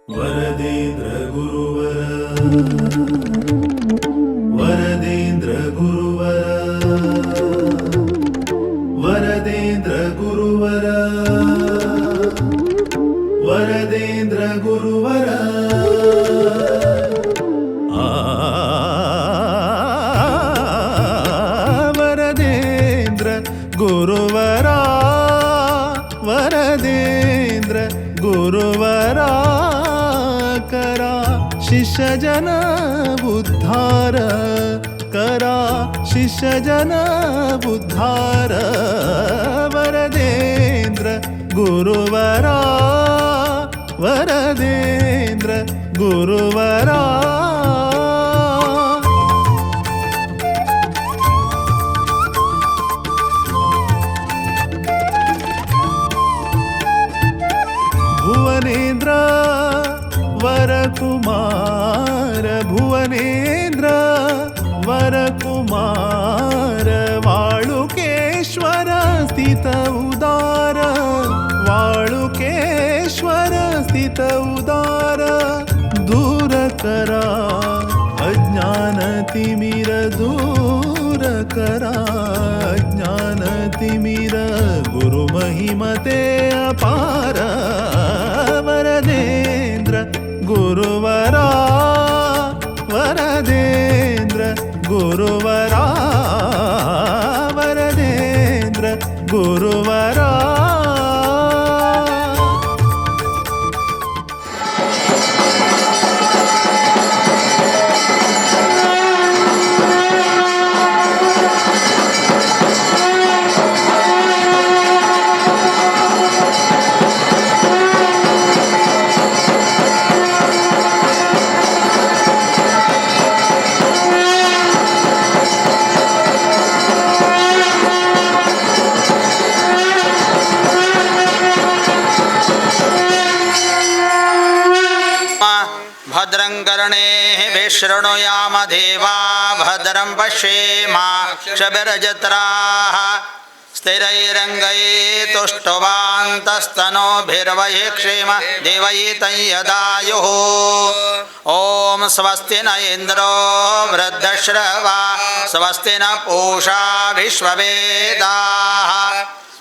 वरदेन्द्र गुरुवर वरदेन्द्र गुरुवर वरदेन्द्र गुरुवर वरदेन्द्र गुरुवर वरदेन्द्र गुरुवरा वरदेन्द्र गुरुवरा करा शिष्य जन बुद्धार करा शिष्य जन बुद्धार वरदेन्द्र गुरुवरा वरदेन्द्र गुरुवरा भुवनेन्द्र वरकुमार भुवनेन्द्र वरकुमार वाळुकेश्वर स्थित उदार वाळुकेश्वर स्थित उदार दूर करा अज्ञान तिमिर दूर करा अज्ञान तिमिर गुरु महिमते अपार वरदेन्द्र गुरुवरा वरदेन्द्र गुरुवरा वरदेन्द्र गुरुवरा भद्रं कर्णेः विशृणुयाम देवा भद्रं पश्येमाक्षभिर्जत्राः स्थिरैरङ्गैस्तुष्टुवान्तस्तनोभिर्वैक्षेम देवयितं यदायुः ॐ स्वस्ति न इन्द्रो वृद्धश्रवा स्वस्ति न पूषा विश्ववेदाः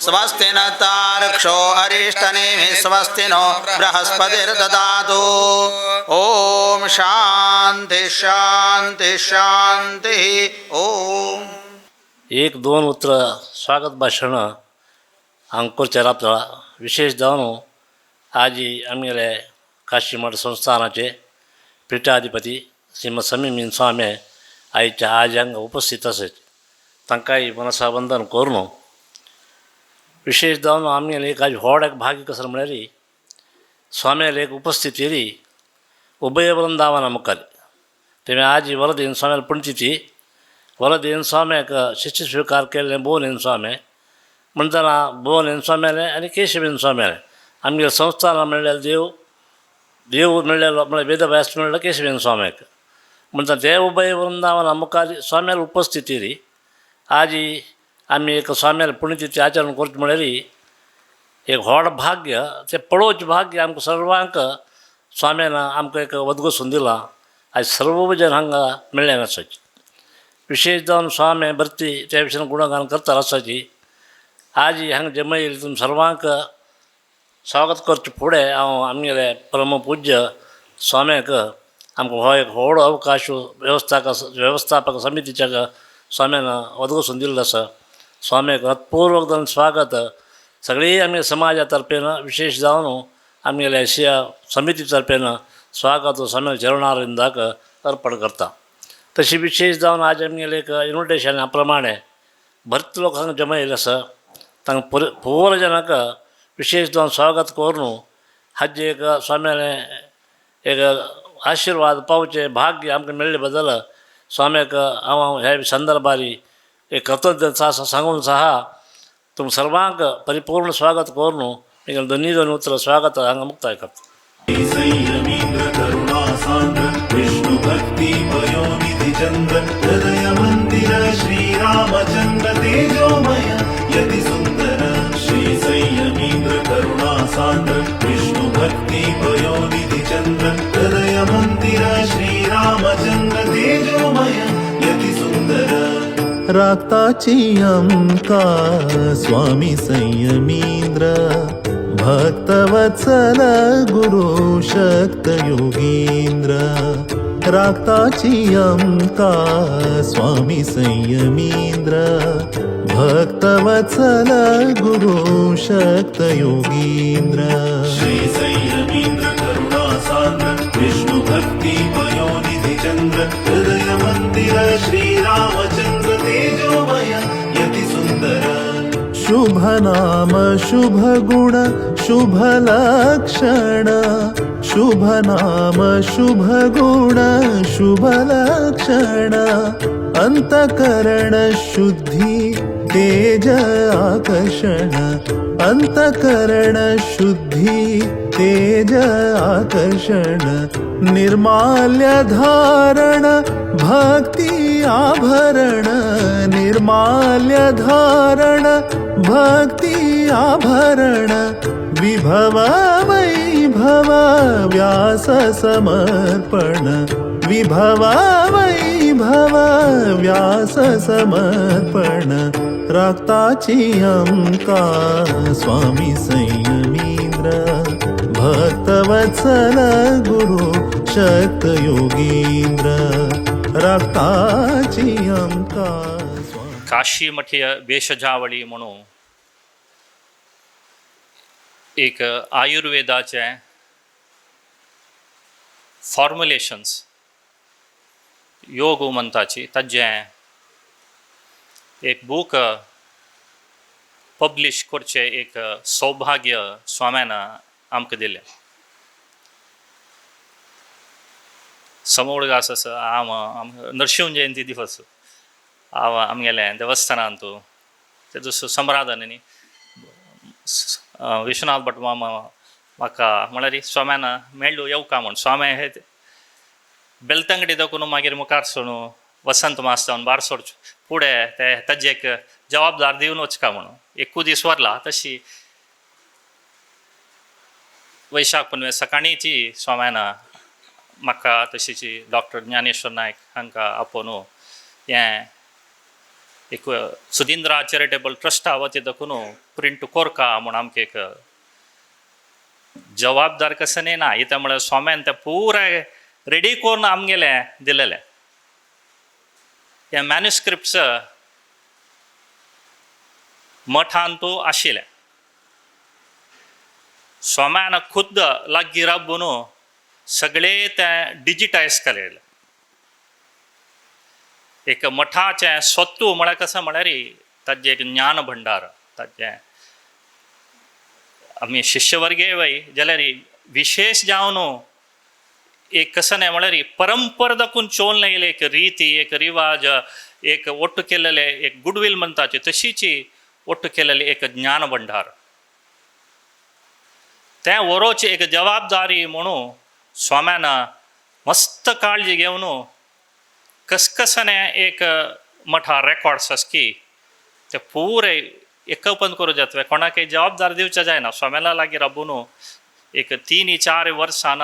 स्वस्ति न तार्क्ष्यो अरिष्टनेमिः स्वस्ति नो बृहस्पतिर्ददातु ओम शांति शांति शांति ओम. 1-2 उत्तर स्वागत भाषण अंकुर चरापतळा विशेष जावन आज आमगेले काशी मठ संस्थानाचे पीठाधिपती श्रीमद समीमीन स्वामी आयच्या आज हांगा उपस्थित आसत तांकांय मनसा वंदन करून विशेष जावन आमगेले एक आज व्हड एक भाग्य कसो म्हळ्यार स्वाम्याले एक उपस्थित येयली उभय वृंदावना मुखार तेमी आज वरदेन स्वाम्याल पुण्यतिथी वरदेन स्वाम्याक शिष्य स्वीकार केल्लें भुवनेन स्वामी म्हणटना भुवनेन स्वाम्याले आनी केशवेन स्वाम्याले आमगे संस्थान म्हणल्यार देव म्हणल्यार वेदव्यास म्हणल्यार केशवेन स्वाम्याक म्हणटना ते उभय वृंदावना मुखार स्वाम्याल उपस्थित येयली आज आमी एक स्वाम्याल पुण्यतिथी आचरण करचें म्हळ्यार एक व्हड भाग्य तें पळोवचें भाग्य आमकां सर्वांक स्वाम्यान आमकां एक वदगसून दिलां आज सर्व जन हांगा मेळ्ळे आसाची विशेष जावन स्वामी भरती त्या विशयान गुणगान करता आसाची आज हांगा जमयली तुम सर्वांक स्वागत करचे फुडें हांव आमगेले परमपूज्य स्वाम्याक आमकां हो एक व्हड अवकाश वेवस्थापक समितीच्या स्वाम्यान वदगसून दिल्लो आसा स्वाम्याक हृदयपूर्वक स्वागत सगळी आमगे समाजा तर्फेन विशेष जावन आमगेल्या एशिया समिती तर्फेन स्वागत स्वामी चरणारिंदाक अर्पण करता. तशी विशेष जावन आज आमगेले एक इन्विटेशन प्रमाणे भरत लोक हांगा जमयले आसा तांकां पुवर जनाक विशेष जावन स्वागत करून हाजे एक स्वाम्याले एक आशिर्वाद पावचे भाग्य आमकां मेळ्ळे बद्दल स्वाम्याक हांव ह्या संदर्भार एक कृतज्ञता सांगून सहा तुम सर्वांक परिपूर्ण स्वागत करून एक दोन्ही उत्तर स्वागत हांगा मुक्ताय करता. संयमींद्र करुणा सांद्र विष्णु भक्ति पयोनिधि चंद्र हृदय मंदिर श्री रामचंद्र तेजोमय यति सुंदर श्री संयमींद्र करुणा सांद्र विष्णु भक्ति पयोनिधि चंद्र राक्ताची अंका स्वामी संयमींद्र भक्तवत्सल गुरु शक्त योगींद्र राक्ताची अंका स्वामी संयमींद्र भक्तवत्सल गुरु शक्त योगींद्र श्री संयमींद्र करुणा सान्द्र विष्णु भक्ति पयोनिधि चंद्र हृदय मंदिर श्री रामचंद्र तेजोमय यति सुंदर शुभ नाम शुभ गुण शुभ लक्षण शुभ नाम शुभ गुण शुभ लक्षण अंतकरण शुद्धि तेज आकर्षण अंतकरण शुद्धि तेज आकर्षण निर्माल्य धारण भक्ति आभरण निर्माल्य धारण भक्ति आभरण विभव वैभव व्यास समर्पण विभव वैभव व्यास समर्पण राक्ताची अंका स्वामी संयमींद्र भक्तवत्सल गुरु शक्त योगींद्र राक्ताची अंका काशी मठीय वेशजावळी म्हणून एक आयुर्वेदाचे फॉर्म्युलेशन्स योग म्हणताची ताजे एक बूक पब्लिश करचे एक सौभाग्य स्वाम्यान आमकां दिलें समोर आसा हांव नरसिंह जयंती दिवस हांव आमगेले देवस्थानांत तेजो संराधन न्ही विश्वनाथ भट मामा म्हाका म्हळ्यार स्वाम्यान मेळ्ळो येवका म्हूण स्वामी हे बेलतंगडी दाखून मागीर मुखार सोडून वसंत मास जावन भायर सोडचे फुडें ते ताजे एक जबाबदार दिवन वचका म्हणून एकू दीस व्हरला तशी वैशाख पुनवे सकाळीची स्वाम्यान म्हाका तशीची डॉक्टर ज्ञानेश्वर नायक हांकां आपोवन हें एक सुधिंद्रा चॅरिटेबल ट्रस्टा वती दाखून प्रिंट कोरका म्हूण आमकां एक जबाबदार कसं न्ही ना इथे म्हळ्यार स्वाम्यान तें पुराय रेडी करून आमगेले दिलेले हे मॅन्युस्क्रिप्ट्स मठांतू आशिल्ले स्वाम्यान खुद्द लागीं राबून सगळे ते डिजिटायज केलेले एक मठाचें स्वत्तू म्हळ्यार कसं म्हळ्यार ताजें एक ज्ञान भंडार ताजें आमी शिष्यवर्गे वय जाल्यार विशेष जावन एक कसं नाही म्हळ्यार परंपर दाखून चोवन येयले एक रिती एक रिवाज एक ओट्ट केलेले एक गुडविल म्हणटाची तशीची ओट्ट केलेले एक ज्ञान भंडार तें व्हरोवची एक जबाबदारी म्हणून स्वाम्यान मस्त काळजी घेवन कसकसने एक मठा रेकॉर्ड्स आसकी ते पुरे एकपन करूं जातले कोणाकय जबाबदार दिवचे जायना स्वाम्याला लागीं राबून एक 3-4 वर्सान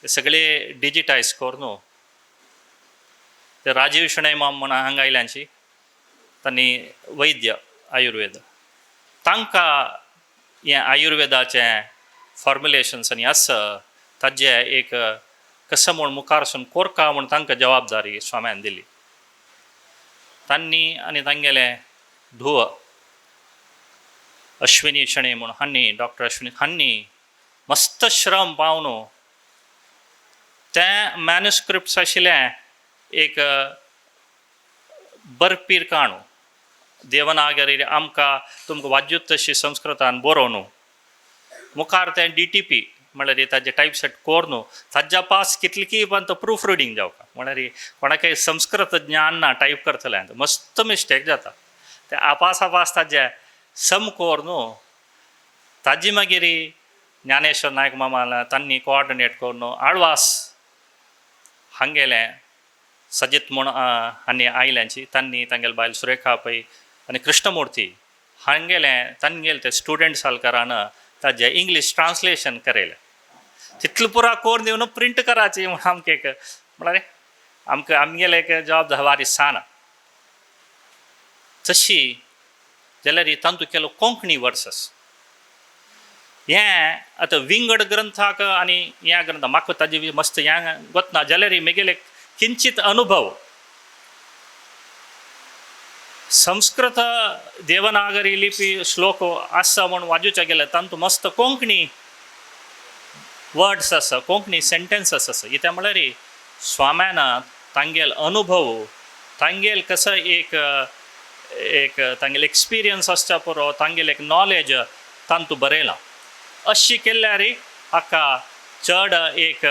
सगळे डिजिटायज करून ते राजीव शणै माम म्हणून हांगा आयल्यांची तांणी वैद्य आयुर्वेद तांकां हें आयुर्वेदाचें फॉर्म्युलेशन्स आनी आसा ताजे एक कसं म्हूण मुखारसून कोरका म्हूण तांकां जबाबदारी स्वाम्यान दिली तांणी आनी तांगेले धुव अश्विनी शणै म्हूण हांणी डॉक्टर अश्विनी हांणी मस्त श्रम पावन तें मॅन्युस्क्रिप्ट्स आशिल्ले एक बरपीर काणू देवनागरी आमकां तुमकां वाज्यूत तशी संस्कृतान बरोवन मुखार तें DTP म्हळ्यार ताजे टायप सेट कोरून ताज्या पास कितली की पण तो प्रूफ रिडींग जावका म्हळ्यार कोणाकय संस्कृत ज्ञान ना टायप करतले मस्त मिस्टेक जाता ते आपास ताजे सम कोरून ताजी मागीर ज्ञानेश्वर नायक मामा तांणी कोऑर्डिनेट करून आळवास हांगेले सजित म्हूण हांणी आयल्यांची तांणी तांगेले बायल सुरेखा पै आनी कृष्णमुर्ती हांगेले तांगेले ते स्टुडंट सालकारान ताजे इंग्लीश ट्रान्सलेशन करेलें तितलो पुरा कोर दिवन प्रिंट कराची म्हूण आमकां एक म्हळ्यार आमकां आमगेले एक जबाबदारी सान तशी जाल्यार तांतू केलो कोंकणी वर्सस हें आतां विंगड ग्रंथाक आनी ह्या ग्रंथ म्हाका ताजे मस्त हें वतना जाल्यार म्हगेले किंचित अनुभव संस्कृत देवनागरी लिपी श्लोक आसा म्हूण वाजूचे गेले तांतू मस्त कोंकणी वर्ड्स आसा कोंकणी सेंटेन्सेस आसा कित्याक म्हळ्यार स्वाम्यान तांगेल अनुभव तांगेल कसो एक तांगेल एक्सपिरियन्स आसच्या पुरो तांगेल एक नॉलेज तांतू बरयलां अशी केल्यार हाका चड एक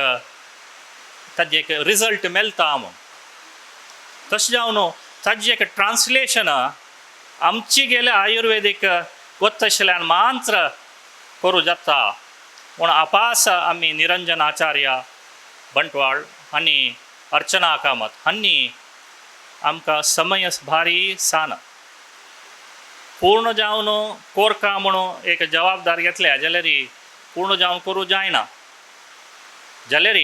ताजें एक रिजल्ट मेळटा म्हूण तशें जावन ताजें एक ट्रान्सलेशन आमची गेले आयुर्वेदीक वत आशिल्ल्यान मात्र करूं जाता म्हूण आपास आमी निरंजन आचार्य बंटवाळ आनी अर्चना कामत हांणी आमकां समय भारी सान पूर्ण जावन कोरका म्हणून एक जबाबदार घेतल्या जाल्यार पूर्ण जावन करूं जायना जाल्यार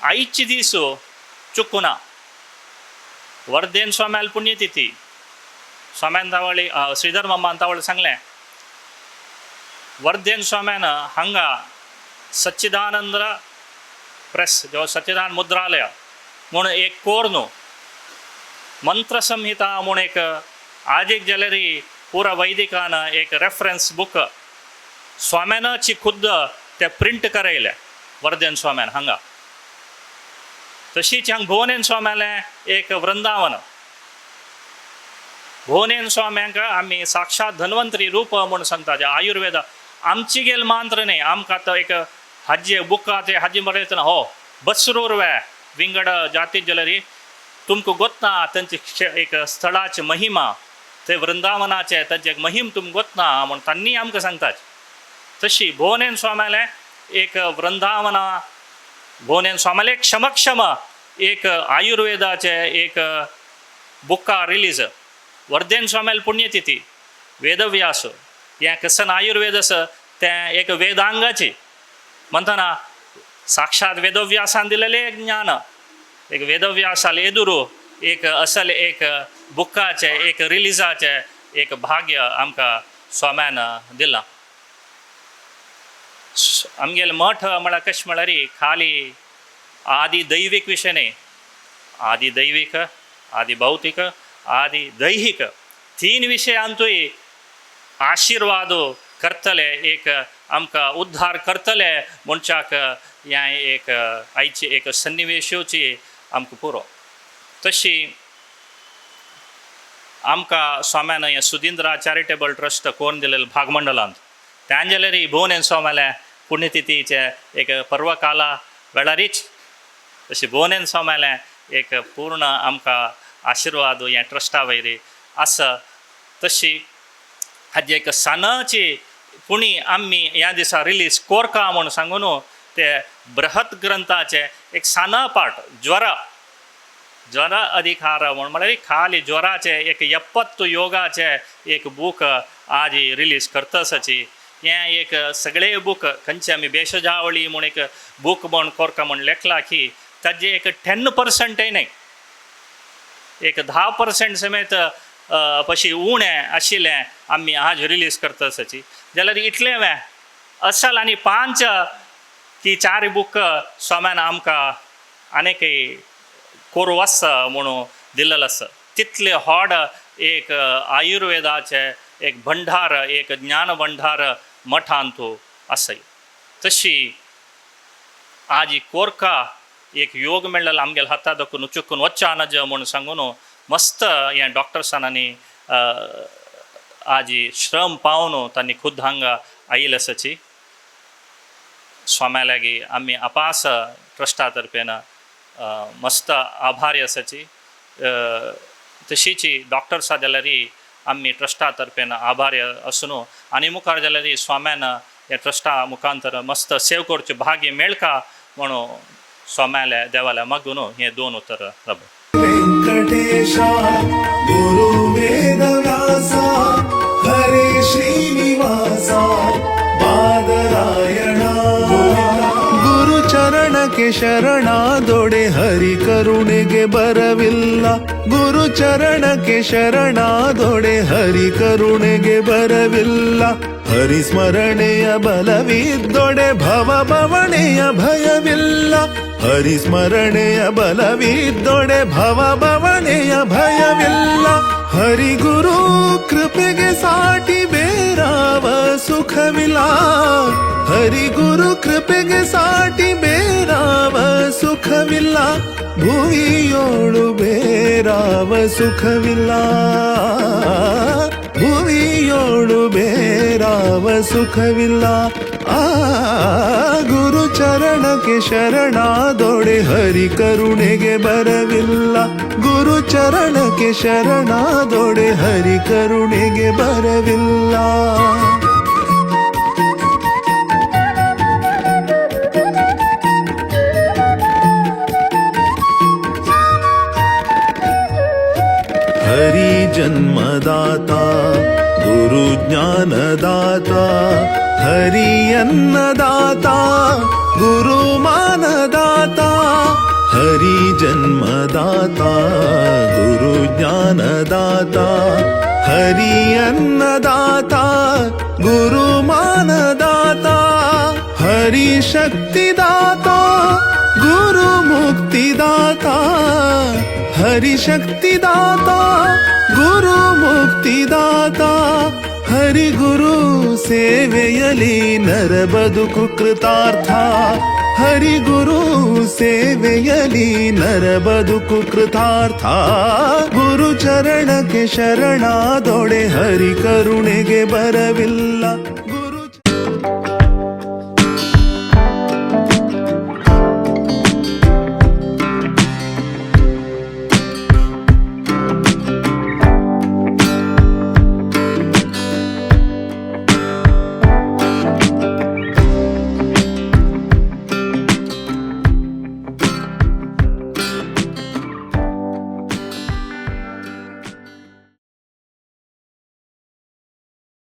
आयचे दीस चुकूना वर्देन स्वाम्याल पुण्यतिथी स्वाम्यान तावळी श्रीधर मामान तावळे सांगलें वर्देन स्वाम्यान हांगा सच्चिदानंद प्रेस जो सच्चिदानंद मुद्रालय म्हूण एक कोर न्हू मंत्र संहिता म्हूण एक आज एक जाल्यार पुरा वैदिकान एक रेफरन्स बुक स्वाम्यानाची खुद्द ते प्रिंट करयले वर्देन स्वाम्यान हांगा तशीच हांगा भुवनेन स्वाम्यालें एक वृंदावन भुवनेन स्वाम्यांक आमी साक्षात धन्वंतरी रूप म्हूण सांगता जे आयुर्वेद आमची गेल मात्र न्ही आमकां आतां एक हाजी बुकां ते हाजी बरयतना हो बसरूर विंगड जाती जाल्यार तुमकां गोतना तांचे एक स्थळाची महिमा ते वृंदावनाचे तांचे एक महिम तुमकां गोतना म्हूण तांणी आमकां सांगतात तशी भुवनेन स्वाम्यालें एक वृंदावना भुवनेन स्वाम्यालें क्षमक्षम एक आयुर्वेदाचे एक बुकां रिलीज वर्देन स्वाम्याल पुण्यतिथी वेदव्यास हें कसन आयुर्वेद आसा तें एक वेदांगाची म्हणटना साक्षात वेदव्यासान दिलेलें एक ज्ञान एक वेदव्यासाल एदुरू एक असल एक बुकाचे एक रिलीजाचे एक भाग्य आमकां स्वाम्यान दिलां आमगेल मठ म्हळ्यार कशें म्हळ्यार खाली आदी दैवीक विशय न्ही आदी दैवीक आदी भौतीक आदी दैहिक तीन विशयांतूय आशिर्वाद करतले एक आमकां उद्धार करतले मनशाक ह्या एक आयची एक सन्निवेशाची आमकां पुरो तशी आमकां स्वाम्यान हें सुदिंद्रा चॅरिटेबल ट्रस्ट कोण दिलेलें भागमंडलांत त्यान जाल्यार भुवनेन स्वाम्याले पुण्यतिथीचे एक पर्वकाला वेळारीच तशी भुवनेन स्वाम्यालें एक पूर्ण आमकां आशिर्वाद ह्या ट्रस्टा वयरी आसा तशी हाजी एक सानाची पुणी आमी ह्या दिसा रिलीज कोरका म्हूण सांगून ते बृहत ग्रंथाचे एक साना पाठ ज्वर अधिकार म्हूण म्हळ्यार खाली ज्वराचे एक 70 योगाचे एक बूक आज रिलीज करतासाची हें एक सगळे बूक खंयचे आमी बेशजावळी म्हूण एक बूक म्हूण कोरका म्हूण लेखला की ताजे एक 10% न्ही एक 10% समेत पशी उणें आशिल्लें आमी आज रिलीज करतासाची जाल्यार इतलें असल आनी 5 की 4 बूक स्वाम्यान आमकां आनीक कोरू आसा म्हणून दिल्लेलो आसा तितले व्हड एक आयुर्वेदाचे एक भंडार एक ज्ञान भंडार मठांत आसाय तशी आज कोरका एक योग मेळ्ळेलो आमगेल्या हाता दाखून चुकून वच्चा नज म्हूण सांगून मस्त हें डॉक्टर्सांनी आज श्रम पावन तांणी खुद हांगा आयिल्ले आसाची स्वाम्या लागीं आमी अपास ट्रस्टा तर्फेन मस्त आभारी आसाची तशीच डॉक्टर्सां जाल्यार आमी ट्रस्टा तर्फेन आभारी आसून आनी मुखार जाल्यार स्वाम्यान ह्या ट्रस्टा मुखांतर मस्त सेव करचे भाग्य मेळका म्हणून स्वाम्याले देवाले मागून हे 2 उतर रब वेंकटेशा गुरु वेदव्यासा हरे श्रीनिवासा बादरायणा गुरुचरण ಚರಣಕ್ಕೆ ಶರಣಾದೊಡೆ ಹರಿ ಕರುಣೆಗೆ ಬರವಿಲ್ಲ ಗುರು ಚರಣಕ್ಕೆ ಶರಣಾದೊಡೆ ಹರಿ ಕರುಣೆಗೆ ಬರವಿಲ್ಲ ಹರಿ ಸ್ಮರಣೆಯ ಬಲವಿದ್ದೊಡೆ ಭವ ಭವಣೆಯ ಭಯವಿಲ್ಲ ಹರಿ ಸ್ಮರಣೆಯ ಬಲವಿದ್ದೊಡೆ ಭವ ಭವಣೆಯ ಭಯವಿಲ್ಲ ಹರಿ ಗುರು ಕೃಪೆಗೆ ಸಾಟಿ ಬೇರಾವ ಸುಖವಿಲ್ಲ ಹರಿ ಗುರು ಕೃಪೆಗೆ ಸಾಟಿ ಬೇರಾವ ಸುಖವಿಲ್ಲ ಭುವಿಯೋಳು ಬೇರಾವ ಸುಖವಿಲ್ಲ ಭುವಿಯೋಳು ಬೇರಾವ ಸುಖವಿಲ್ಲ ಆ ಗುರು ಚರಣಕ್ಕೆ ಶರಣಾದೊಡೆ ಹರಿ ಕರುಣೆಗೆ ಬರವಿಲ್ಲ ಗುರು ಚರಣಕ್ಕೆ ಶರಣಾದೊಡೆ ಹರಿ ಕರುಣೆಗೆ ಬರವಿಲ್ಲ हरि जन्मदाता गुरु ज्ञानदाता हरि अन्नदाता गुरु मानदाता हरि जन्मदाता गुरु ज्ञानदाता हरि अन्नदाता गुरु मानदाता हरि शक्तिदाता गुरु मुक्तिदाता हरि शक्तिदाता गुरु मुक्तिदाता हरि गुरु ಸೇವೆಯಲಿ ನರ ಬದುಕು ಕೃತಾರ್ಥ ಹರಿ ಗುರು ಸೇವೆಯಲಿ ನರ ಬದುಕು ಕೃತಾರ್ಥ ಗುರು ಚರಣಕ್ಕೆ ಶರಣಾದೊಡೆ ಹರಿ ಕರುಣೆಗೆ ಬರವಿಲ್ಲ